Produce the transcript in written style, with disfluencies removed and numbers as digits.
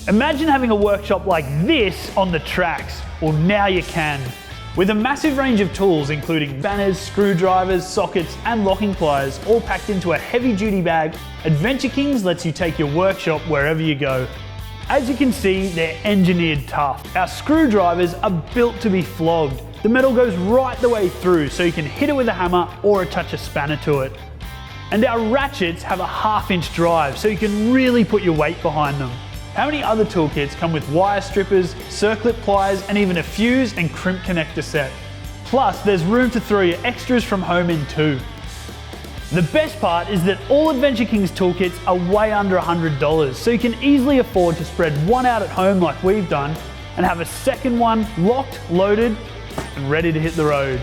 Imagine having a workshop like this on the tracks. Well, now you can. With a massive range of tools including banners, screwdrivers, sockets and locking pliers all packed into a heavy duty bag, Adventure Kings lets you take your workshop wherever you go. As you can see, they're engineered tough. Our screwdrivers are built to be flogged. The metal goes right the way through so you can hit it with a hammer or attach a spanner to it. And our ratchets have a 1/2 inch drive so you can really put your weight behind them. How many other toolkits come with wire strippers, circlip pliers and even a fuse and crimp connector set? Plus there's room to throw your extras from home in too. The best part is that all Adventure Kings toolkits are way under $100, so you can easily afford to spread one out at home like we've done and have a second one locked, loaded and ready to hit the road.